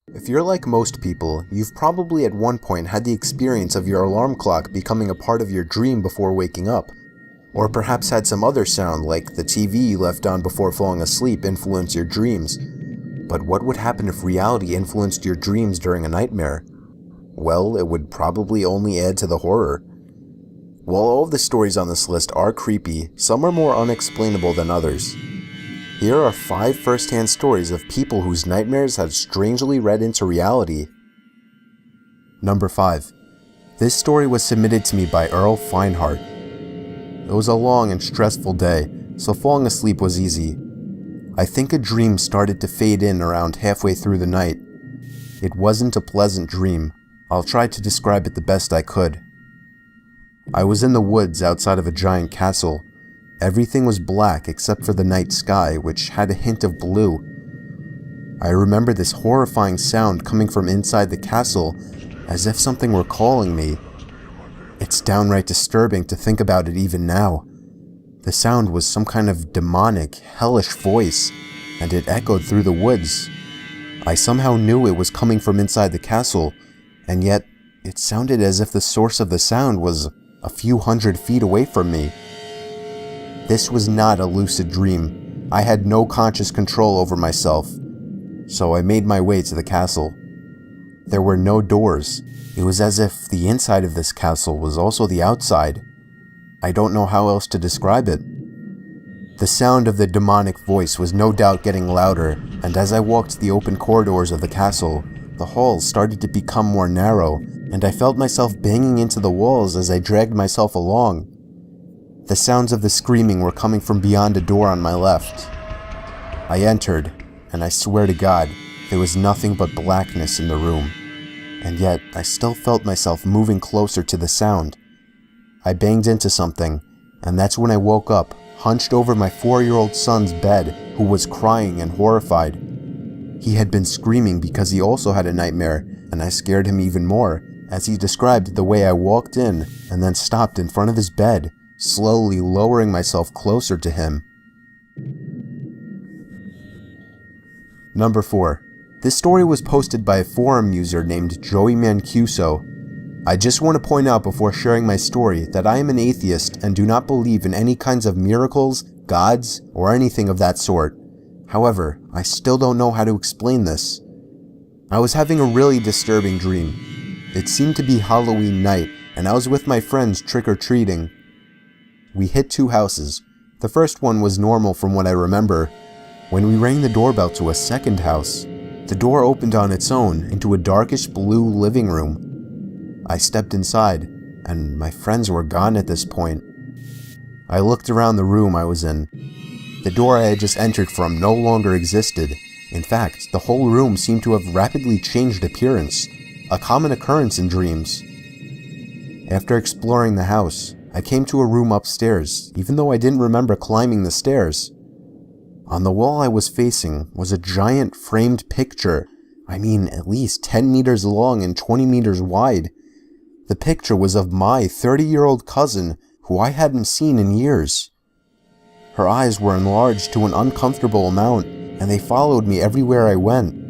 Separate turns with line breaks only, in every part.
If you're like most people, you've probably at one point had the experience of your alarm clock becoming a part of your dream before waking up. Or perhaps had some other sound like the TV you left on before falling asleep influence your dreams. But what would happen if reality influenced your dreams during a nightmare? Well, it would probably only add to the horror. While all of the stories on this list are creepy, some are more unexplainable than others. Here are 5 first-hand stories of people whose nightmares had strangely read into reality. Number 5. This story was submitted to me by Earl Feinhardt. It was a long and stressful day, so falling asleep was easy. I think a dream started to fade in around halfway through the night. It wasn't a pleasant dream. I'll try to describe it the best I could. I was in the woods outside of a giant castle. Everything was black except for the night sky, which had a hint of blue. I remember this horrifying sound coming from inside the castle, as if something were calling me. It's downright disturbing to think about it even now. The sound was some kind of demonic, hellish voice, and it echoed through the woods. I somehow knew it was coming from inside the castle, and yet it sounded as if the source of the sound was a few hundred feet away from me. This was not a lucid dream. I had no conscious control over myself, so I made my way to the castle. There were no doors. It was as if the inside of this castle was also the outside. I don't know how else to describe it. The sound of the demonic voice was no doubt getting louder, and as I walked the open corridors of the castle, the halls started to become more narrow, and I felt myself banging into the walls as I dragged myself along. The sounds of the screaming were coming from beyond a door on my left. I entered, and I swear to God, there was nothing but blackness in the room. And yet, I still felt myself moving closer to the sound. I banged into something, and that's when I woke up, hunched over my 4-year-old son's bed, who was crying and horrified. He had been screaming because he also had a nightmare, and I scared him even more, as he described the way I walked in and then stopped in front of his bed, slowly lowering myself closer to him. Number 4. This story was posted by a forum user named Joey Mancuso. I just want to point out before sharing my story that I am an atheist and do not believe in any kinds of miracles, gods, or anything of that sort. However, I still don't know how to explain this. I was having a really disturbing dream. It seemed to be Halloween night, and I was with my friends trick-or-treating. We hit 2 houses. The first one was normal from what I remember. When we rang the doorbell to a second house, the door opened on its own into a darkish blue living room. I stepped inside, and my friends were gone at this point. I looked around the room I was in. The door I had just entered from no longer existed. In fact, the whole room seemed to have rapidly changed appearance, a common occurrence in dreams. After exploring the house, I came to a room upstairs, even though I didn't remember climbing the stairs. On the wall I was facing was a giant framed picture, at least 10 meters long and 20 meters wide. The picture was of my 30-year-old cousin, who I hadn't seen in years. Her eyes were enlarged to an uncomfortable amount, and they followed me everywhere I went.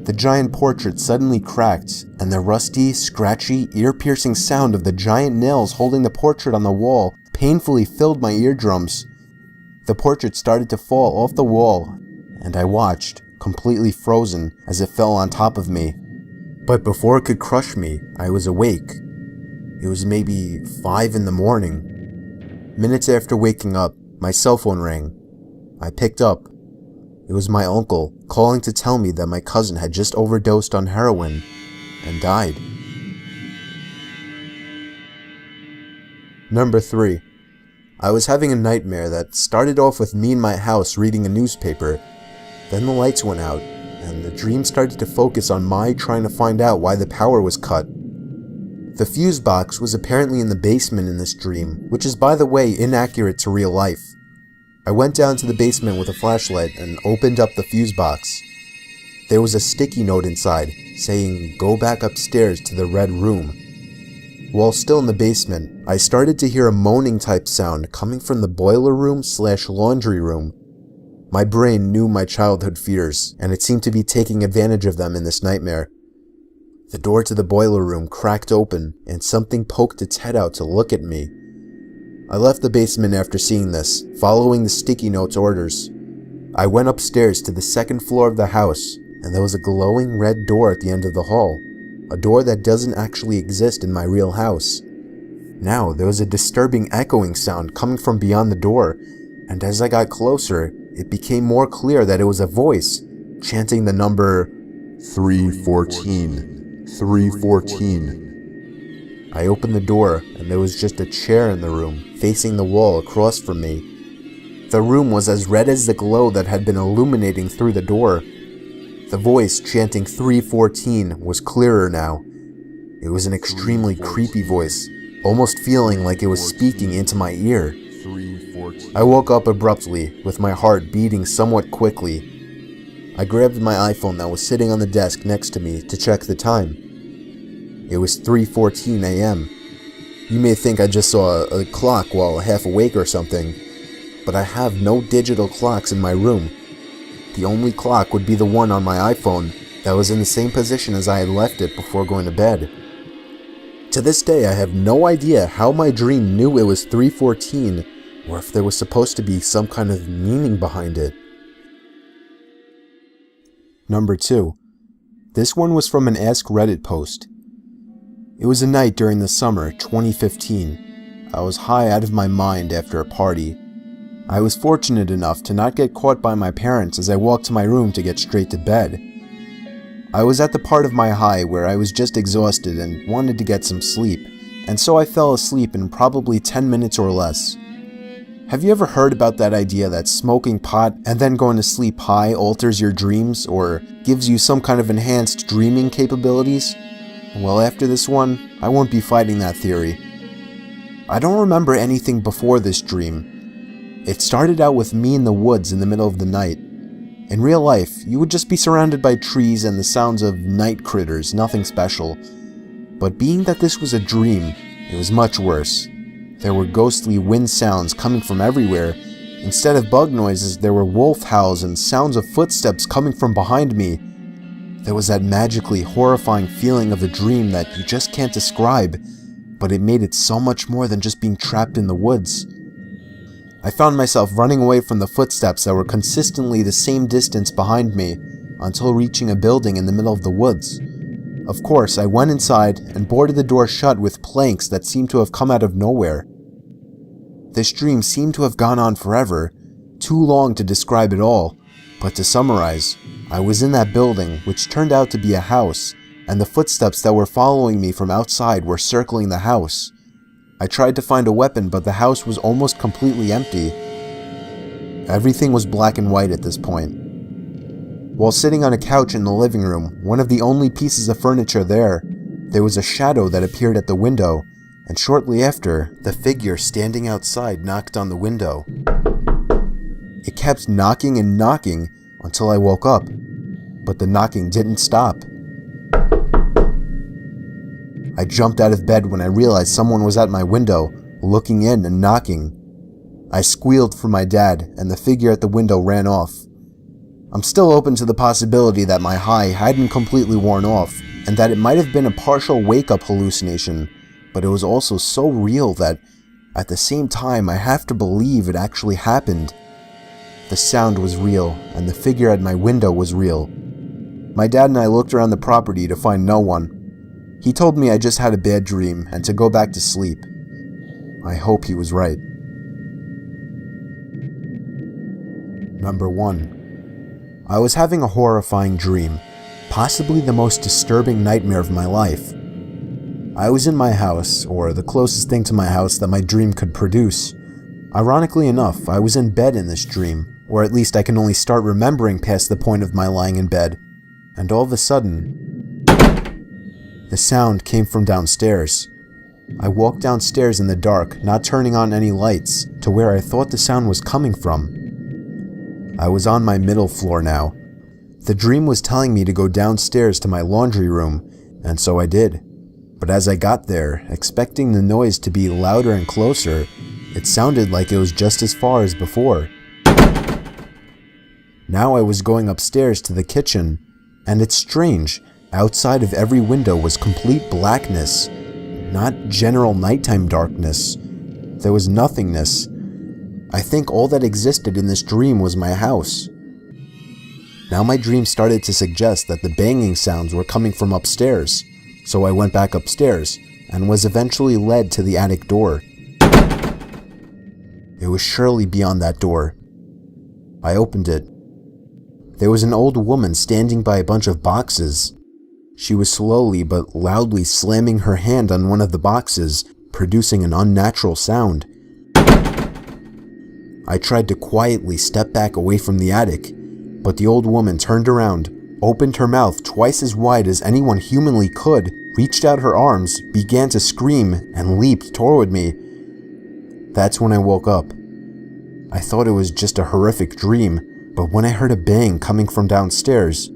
The giant portrait suddenly cracked, and the rusty, scratchy, ear-piercing sound of the giant nails holding the portrait on the wall painfully filled my eardrums. The portrait started to fall off the wall, and I watched, completely frozen, as it fell on top of me. But before it could crush me, I was awake. It was maybe 5 in the morning. Minutes after waking up, my cell phone rang. I picked up. It was my uncle calling to tell me that my cousin had just overdosed on heroin and died. Number 3. I was having a nightmare that started off with me in my house reading a newspaper. Then the lights went out, and the dream started to focus on my trying to find out why the power was cut. The fuse box was apparently in the basement in this dream, which is by the way inaccurate to real life. I went down to the basement with a flashlight and opened up the fuse box. There was a sticky note inside saying, "Go back upstairs to the red room." While still in the basement, I started to hear a moaning type sound coming from the boiler room/laundry room. My brain knew my childhood fears, and it seemed to be taking advantage of them in this nightmare. The door to the boiler room cracked open, and something poked its head out to look at me. I left the basement after seeing this, following the sticky note's orders. I went upstairs to the second floor of the house, and there was a glowing red door at the end of the hall, a door that doesn't actually exist in my real house. Now, there was a disturbing echoing sound coming from beyond the door, and as I got closer, it became more clear that it was a voice, chanting the number 314, 314. I opened the door, and there was just a chair in the room, facing the wall across from me. The room was as red as the glow that had been illuminating through the door. The voice chanting 314 was clearer now. It was an extremely creepy voice, almost feeling like it was speaking into my ear. I woke up abruptly, with my heart beating somewhat quickly. I grabbed my iPhone that was sitting on the desk next to me to check the time. It was 3:14 a.m. You may think I just saw a clock while half awake or something, but I have no digital clocks in my room. The only clock would be the one on my iPhone that was in the same position as I had left it before going to bed. To this day, I have no idea how my dream knew it was 3:14, or if there was supposed to be some kind of meaning behind it. Number 2. This one was from an Ask Reddit post. It was a night during the summer 2015. I was high out of my mind after a party. I was fortunate enough to not get caught by my parents as I walked to my room to get straight to bed. I was at the part of my high where I was just exhausted and wanted to get some sleep, and so I fell asleep in probably 10 minutes or less. Have you ever heard about that idea that smoking pot and then going to sleep high alters your dreams or gives you some kind of enhanced dreaming capabilities? Well, after this one, I won't be fighting that theory. I don't remember anything before this dream. It started out with me in the woods in the middle of the night. In real life, you would just be surrounded by trees and the sounds of night critters, nothing special. But being that this was a dream, it was much worse. There were ghostly wind sounds coming from everywhere. Instead of bug noises, there were wolf howls and sounds of footsteps coming from behind me. There was that magically horrifying feeling of a dream that you just can't describe, but it made it so much more than just being trapped in the woods. I found myself running away from the footsteps that were consistently the same distance behind me until reaching a building in the middle of the woods. Of course, I went inside and boarded the door shut with planks that seemed to have come out of nowhere. This dream seemed to have gone on forever, too long to describe it all, but to summarize, I was in that building, which turned out to be a house, and the footsteps that were following me from outside were circling the house. I tried to find a weapon, but the house was almost completely empty. Everything was black and white at this point. While sitting on a couch in the living room, one of the only pieces of furniture there was a shadow that appeared at the window, and shortly after, the figure standing outside knocked on the window. It kept knocking and knocking until I woke up, but the knocking didn't stop. I jumped out of bed when I realized someone was at my window, looking in and knocking. I squealed for my dad, and the figure at the window ran off. I'm still open to the possibility that my high hadn't completely worn off, and that it might have been a partial wake-up hallucination, but it was also so real that, at the same time, I have to believe it actually happened. The sound was real, and the figure at my window was real. My dad and I looked around the property to find no one. He told me I just had a bad dream and to go back to sleep. I hope he was right. Number 1. I was having a horrifying dream, possibly the most disturbing nightmare of my life. I was in my house, or the closest thing to my house that my dream could produce. Ironically enough, I was in bed in this dream, or at least I can only start remembering past the point of my lying in bed, and all of a sudden, the sound came from downstairs. I walked downstairs in the dark, not turning on any lights, to where I thought the sound was coming from. I was on my middle floor now. The dream was telling me to go downstairs to my laundry room, and so I did. But as I got there, expecting the noise to be louder and closer, it sounded like it was just as far as before. Now I was going upstairs to the kitchen, and it's strange, outside of every window was complete blackness, not general nighttime darkness. There was nothingness. I think all that existed in this dream was my house. Now my dream started to suggest that the banging sounds were coming from upstairs, so I went back upstairs and was eventually led to the attic door. It was surely beyond that door. I opened it. There was an old woman standing by a bunch of boxes. She was slowly but loudly slamming her hand on one of the boxes, producing an unnatural sound. I tried to quietly step back away from the attic, but the old woman turned around, opened her mouth twice as wide as anyone humanly could, reached out her arms, began to scream, and leaped toward me. That's when I woke up. I thought it was just a horrific dream, but when I heard a bang coming from downstairs,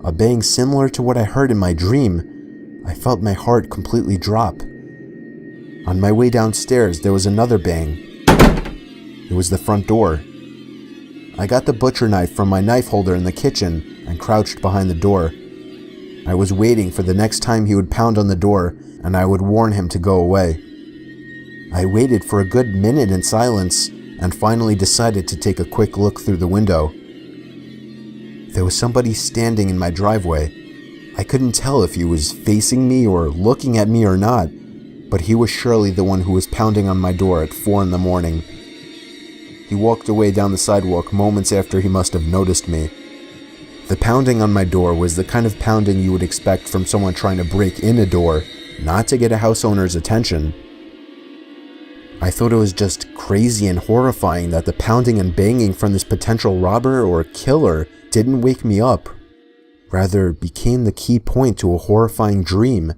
a bang similar to what I heard in my dream, I felt my heart completely drop. On my way downstairs, there was another bang. It was the front door. I got the butcher knife from my knife holder in the kitchen and crouched behind the door. I was waiting for the next time he would pound on the door and I would warn him to go away. I waited for a good minute in silence and finally decided to take a quick look through the window. There was somebody standing in my driveway. I couldn't tell if he was facing me or looking at me or not, but he was surely the one who was pounding on my door at 4 a.m. He walked away down the sidewalk moments after he must have noticed me. The pounding on my door was the kind of pounding you would expect from someone trying to break in a door, not to get a house owner's attention. I thought it was just crazy and horrifying that the pounding and banging from this potential robber or killer didn't wake me up, rather became the key point to a horrifying dream.